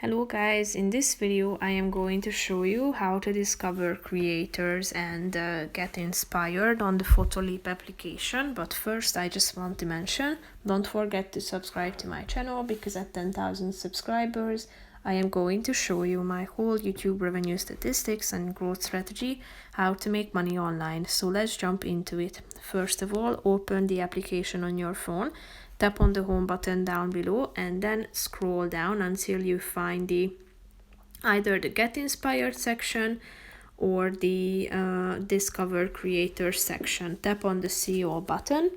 Hello guys, in this video I am going to show you how to discover creators and get inspired on the Photoleap application. But first I just want to mention, don't forget to subscribe to my channel because at 10,000 subscribers I am going to show you my whole YouTube revenue statistics and growth strategy, how to make money online. So let's jump into it. First of all, open the application on your phone. Tap on the home button down below and then scroll down until you find either the Get Inspired section or the Discover Creators section. Tap on the See All button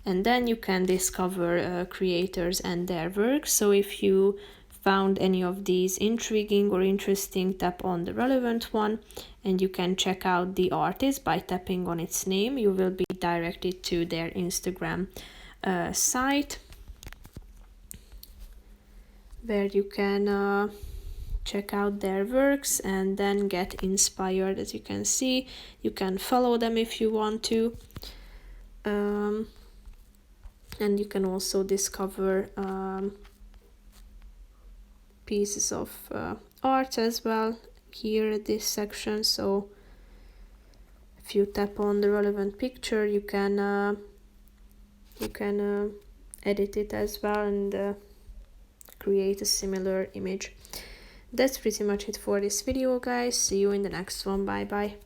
and then you can discover creators and their work. So if you found any of these intriguing or interesting, tap on the relevant one and you can check out the artist by tapping on its name. You will be directed to their Instagram site where you can check out their works and then get inspired. As you can see, you can follow them if you want to, and you can also discover pieces of art as well here at this section. So if you tap on the relevant picture, you can edit it as well and create a similar image. That's pretty much it for this video, guys. See you in the next one. Bye bye.